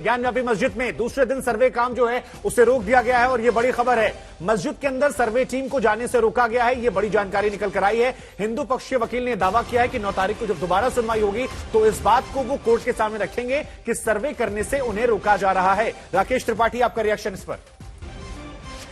ज्ञानव्यापी मस्जिद में दूसरे दिन सर्वे काम जो है उसे रोक दिया गया है और यह बड़ी खबर है। मस्जिद के अंदर सर्वे टीम को जाने से रोका गया है, यह बड़ी जानकारी निकल कर आई है। हिंदू पक्ष के वकील ने दावा किया है कि 9 तारीख को जब दोबारा सुनवाई होगी तो इस बात को वो कोर्ट के सामने रखेंगे कि सर्वे करने से उन्हें रोका जा रहा है। राकेश त्रिपाठी, आपका रिएक्शन इस पर?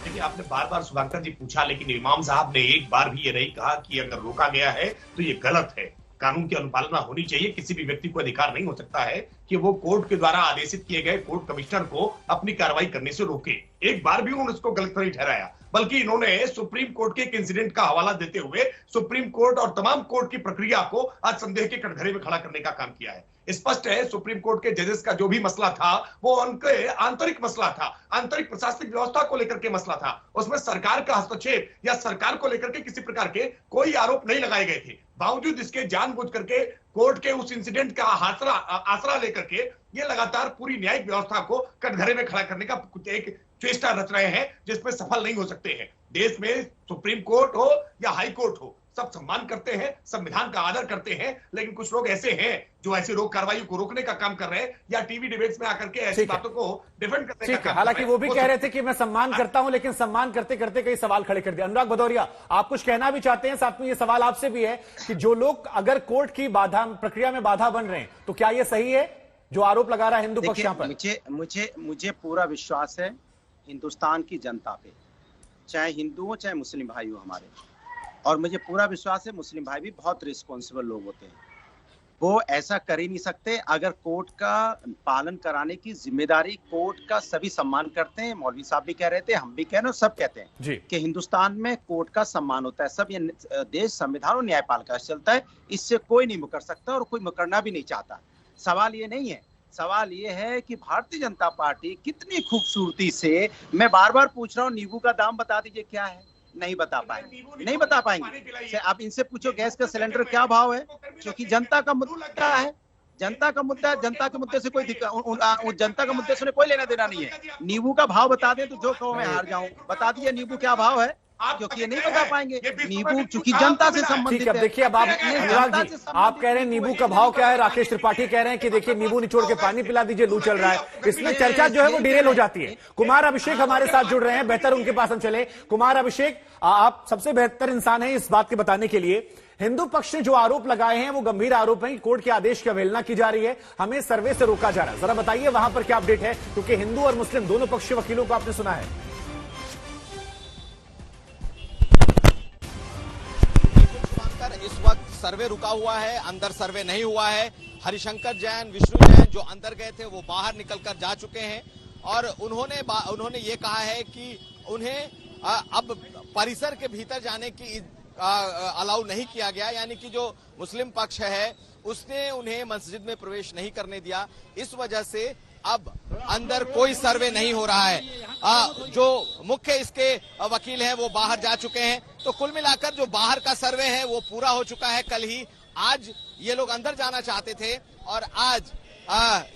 देखिए, आपने बार बार सुधाकर जी पूछा, लेकिन इमाम साहब ने एक बार भी ये नहीं कहा कि अगर रोका गया है तो ये गलत है। कानून की अनुपालना होनी चाहिए। किसी भी व्यक्ति को अधिकार नहीं हो सकता है कि वो कोर्ट के द्वारा आदेशित किए गए कोर्ट कमिश्नर को अपनी कार्रवाई करने से रोके। एक बार भी उन्होंने उसको गलत नहीं ठहराया, बल्कि इन्होंने सुप्रीम कोर्ट के एक इंसिडेंट का हवाला देते हुए सुप्रीम कोर्ट और तमाम कोर्ट की प्रक्रिया को आज संदेह के कटघरे में खड़ा करने का काम किया है। स्पष्ट है, सुप्रीम कोर्ट के जजेस का जो भी मसला था वो उनके आंतरिक मसला था, आंतरिक प्रशासनिक व्यवस्था को लेकर के मसला था। उसमें सरकार का हस्तक्षेप या सरकार को लेकर के किसी प्रकार के कोई आरोप नहीं लगाए गए थे। बावजूद इसके जानबूझ करके कोर्ट के उस इंसिडेंट का आसरा लेकर के ये लगातार पूरी न्यायिक व्यवस्था को कटघरे में खड़ा करने का एक चेष्टा रच रहे हैं, जिसमें सफल नहीं हो सकते हैं। देश में सुप्रीम कोर्ट हो या हाई कोर्ट हो, सब सम्मान करते हैं, संविधान का आदर करते हैं, लेकिन कुछ लोग ऐसे हैं जो ऐसी कार्रवाई को रोकने का काम कर रहे हैं या टीवी डिबेट्स में आकर के ऐसी बातों को डिफेंड करने का काम। हालांकि वो भी कह रहे थे कि मैं सम्मान करता हूं, लेकिन सम्मान करते करते कई सवाल खड़े कर दिए। अनुराग भदौरिया, आप कुछ कहना भी चाहते हैं? साथ में ये सवाल आपसे भी है कि जो लोग अगर कोर्ट की बाधा प्रक्रिया में बाधा बन रहे हैं तो क्या ये सही है जो आरोप लगा रहा है हिंदू पक्ष यहाँ पर? मुझे पूरा विश्वास है हिंदुस्तान की जनता पे, चाहे हिंदू हो चाहे मुस्लिम भाई हो हमारे, और मुझे पूरा विश्वास है मुस्लिम भाई भी बहुत रिस्पॉन्सिबल लोग होते हैं। वो ऐसा कर ही नहीं सकते अगर कोर्ट का पालन कराने की जिम्मेदारी कोर्ट का सभी सम्मान करते हैं। मौलवी साहब भी कह रहे थे, हम भी कह रहे हैं, सब कहते हैं कि हिंदुस्तान में कोर्ट का सम्मान होता है। सब ये देश संविधान और न्यायपालिका से चलता है, इससे कोई नहीं मुकर सकता और कोई मुकरना भी नहीं चाहता। सवाल ये नहीं है, सवाल ये है कि भारतीय जनता पार्टी कितनी खूबसूरती से, मैं बार बार पूछ रहा हूँ, नींबू का दाम बता दीजिए क्या है, नहीं बता पाएंगे। आप इनसे पूछो गैस का सिलेंडर क्या भाव है, क्योंकि जनता का मुद्दा है, जनता का मुद्दे से कोई जनता का मुद्दे से कोई लेना देना नहीं है। नींबू का भाव बता दें तो जो कहो मैं हार जाऊं, बता दीजिए नींबू क्या भाव है, क्योंकि ये नहीं बता पाएंगे। नींबू चूंकि जनता से संबंधित है। देखिए, अब आप अनुराग जी आप कह रहे हैं नींबू का भाव क्या है, राकेश त्रिपाठी कह रहे हैं कि देखिए नींबू निचोड़ के पानी पिला दीजिए, लू चल रहा है। इसमें चर्चा जो है वो डिरेल हो जाती है। कुमार अभिषेक हमारे साथ जुड़ रहे हैं, बेहतर उनके पास हम चले। कुमार अभिषेक, आप सबसे बेहतर इंसान है इस बात के बताने के लिए। हिंदू पक्ष ने जो आरोप लगाए हैं वो गंभीर आरोप हैं कि कोर्ट के आदेश की अवहेलना की जा रही है, हमें सर्वे से रोका जा रहा है। जरा बताइए वहां पर क्या अपडेट है, क्योंकि हिंदू और मुस्लिम दोनों पक्ष के वकीलों को आपने सुना है। इस वक्त सर्वे रुका हुआ है, अंदर सर्वे नहीं हुआ है। हरिशंकर जैन, विष्णु जैन जो अंदर गए थे वो बाहर निकलकर जा चुके हैं और उन्होंने ये कहा है कि उन्हें अब परिसर के भीतर जाने की अलाउ नहीं किया गया, यानी कि जो मुस्लिम पक्ष है उसने उन्हें मस्जिद में प्रवेश नहीं करने दिया। इस वजह से अब अंदर कोई सर्वे नहीं हो रहा है। जो मुख्य इसके वकील हैं वो बाहर जा चुके हैं। तो कुल मिलाकर जो बाहर का सर्वे है वो पूरा हो चुका है कल ही। आज ये लोग अंदर जाना चाहते थे और आज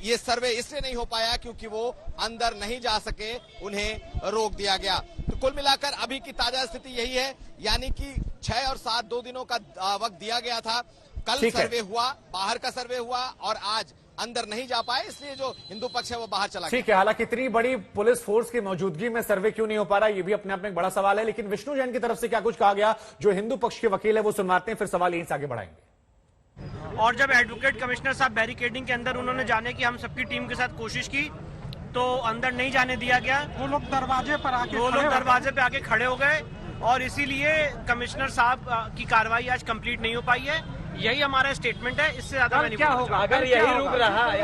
ये सर्वे इसलिए नहीं हो पाया क्योंकि वो अंदर नहीं जा सके, उन्हें रोक दिया गया। तो कुल मिलाकर अभी की ताजा स्थिति यही है, यानी कि 6 और 7 2 दिनों का वक्त दिया गया था। कल सर्वे हुआ, बाहर का सर्वे हुआ और आज अंदर नहीं जा पाए, इसलिए जो हिंदू पक्ष है वो बाहर चला गया। ठीक है, हालांकि इतनी बड़ी पुलिस फोर्स की मौजूदगी में सर्वे क्यों नहीं हो पा रहा, ये भी अपने आप में एक बड़ा सवाल है। लेकिन विष्णु जैन की तरफ से क्या कुछ कहा गया, जो हिंदू पक्ष के वकील है वो सुनवाते हैं, फिर सवाल यहीं से आगे बढ़ाएंगे। और जब एडवोकेट कमिश्नर साहब बैरिकेडिंग के अंदर उन्होंने जाने की हम सबकी टीम के साथ कोशिश की तो अंदर नहीं जाने दिया गया। वो लोग दरवाजे पे आके खड़े हो गए और इसीलिए कमिश्नर साहब की कार्रवाई आज कंप्लीट नहीं हो पाई है। यही हमारा स्टेटमेंट है, इससे ज्यादा मैं नहीं क्या होगा अगर यही रुक रहा है,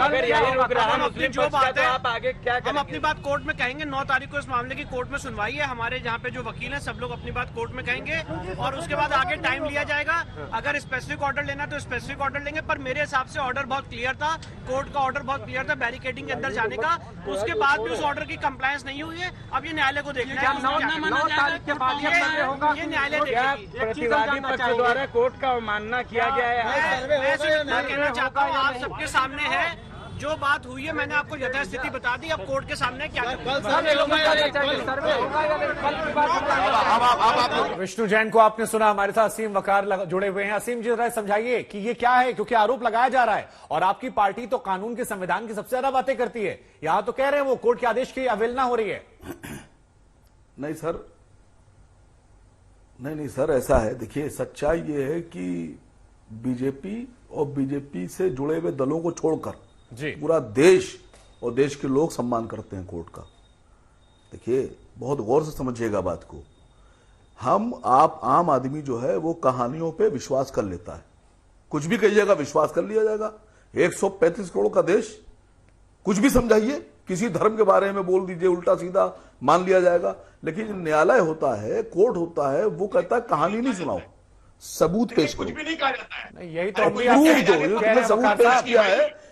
हम अपनी जो बात है आप आगे क्या हम अपनी बात कोर्ट में कहेंगे। 9 तारीख को इस मामले की कोर्ट में सुनवाई है। हमारे जहाँ पे जो वकील हैं सब लोग अपनी बात कोर्ट में कहेंगे और उसके बाद आगे टाइम लिया जाएगा। अगर स्पेसिफिक ऑर्डर लेना तो स्पेसिफिक ऑर्डर लेंगे, पर मेरे हिसाब से ऑर्डर बहुत क्लियर था, कोर्ट का ऑर्डर बहुत क्लियर था बैरिकेडिंग के अंदर जाने का। उसके बाद भी उस ऑर्डर की कंप्लायंस नहीं हुई है। अब ये न्यायालय को देखना है, ये न्यायालय देखेगा। कोर्ट का मानना किया गया है। मैं कहना चाहता हूँ आप सबके सामने है जो बात हुई है मैंने आपको यथास्थिति बता दी। अब कोर्ट के सामने क्या विष्णु जैन को आपने सुना, हमारे साथ असीम वकार जुड़े हुए हैं। असीम जी जरा समझाइए कि ये क्या है, क्योंकि आरोप लगाया जा रहा है और आपकी पार्टी तो कानून के संविधान की सबसे ज्यादा बातें करती है। यहां तो कह रहे हैं वो कोर्ट के आदेश की अवहेलना हो रही है। नहीं सर, नहीं सर, ऐसा है, देखिए सच्चाई ये है कि बीजेपी और बीजेपी से जुड़े हुए दलों को छोड़कर जी पूरा देश और देश के लोग सम्मान करते हैं कोर्ट का। देखिए बहुत गौर से समझिएगा बात को। आप आम आदमी जो है वो कहानियों पे विश्वास कर लेता है, कुछ भी कहिएगा विश्वास कर लिया जाएगा। 135 करोड़ का देश, कुछ भी समझाइए, किसी धर्म के बारे में बोल दीजिए, उल्टा सीधा मान लिया जाएगा। लेकिन न्यायालय होता है, कोर्ट होता है, वो कहता है कहानी नहीं सुनाओ, सबूत पेश करो। कुछ भी नहीं कहा जाता है। नहीं, यही तो तुमने सबूत पेश किया है।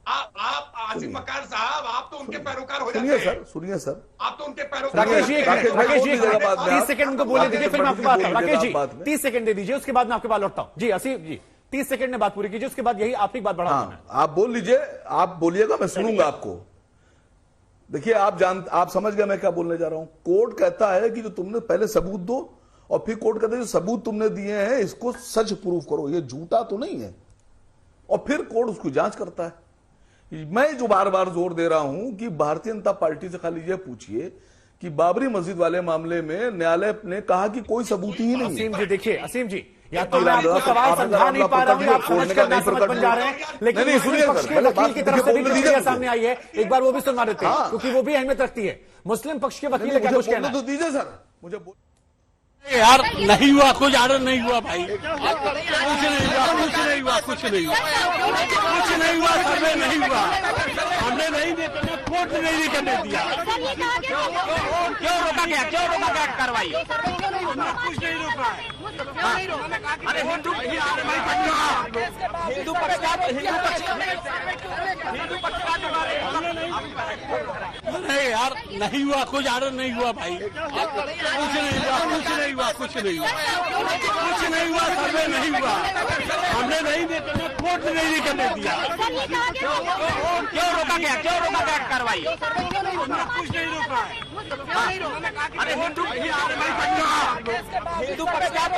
आप आसिम वकार साहब, आप तो उनके पैरोकार हो जाते सुनिए हैं। सर, सुनिए सर, आप तो उनके पैरोकार। राकेश जी, राकेश जी 30 सेकंड उनको बोले दीजिए, फिर मैं आपकी बात। राकेश जी बात में 30 सेकंड दे दीजिए, उसके बाद मैं आपके बात लौटता हूं। जी असीम जी 30 सेकंड में बात पूरी कीजिए, उसके बाद यही आपकी बात बढ़ा। हाँ, आप बोल लीजिए, आप बोलिएगा, मैं सुनूंगा आपको। देखिए आप समझ गए मैं क्या बोलने जा रहा हूं। कोर्ट कहता है कि जो तुमने पहले सबूत दो, और फिर कोर्ट कहता है जो सबूत तुमने दिए हैं इसको सच प्रूफ करो, ये झूठा तो नहीं है, और फिर कोर्ट उसकी जांच करता है। मैं जो बार बार जोर दे रहा हूं कि भारतीय जनता पार्टी से खाली ये पूछिए कि बाबरी मस्जिद वाले मामले में न्यायालय ने कहा कि कोई सबूत ही नहीं है। असीम जी देखिए, असीम जी या तो मैं आपको सवाल समझा नहीं पा रहा हूं, आप समझकर ना समझ बन जा रहे हैं, लेकिन मुस्लिम पक्ष के वकील की तरफ से भी प्रतिक्रिया सामने आई है, एक बार वो भी सुनवा देते हैं क्योंकि वो भी अहमियत रखती है। मुस्लिम पक्ष के वकील क्या कुछ कहना तो दीजिए सर, मुझे यार नहीं हुआ, कुछ आर्डर नहीं हुआ भाई, कुछ नहीं हुआ, कुछ नहीं हुआ, कुछ नहीं हुआ, कुछ नहीं हुआ, सर्वे नहीं हुआ, हमने नहीं दिया, कोर्ट ने नहीं करने दिया। क्यों रोका गया, क्यों रोका गया कार्रवाई? कुछ नहीं रोका है। अरे हिंदू नहीं यार नहीं हुआ, कुछ आर्डर नहीं हुआ भाई, कुछ नहीं हुआ, कुछ नहीं हुआ, कुछ नहीं हुआ, कुछ नहीं हुआ, सर्वे नहीं हुआ, हमने नहीं दिया, कोर्ट ने नहीं करने दिया। क्यों रोका गया, क्यों रोका गया कार्रवाई? कुछ नहीं रोका है। अरे हिंदू पक्षकार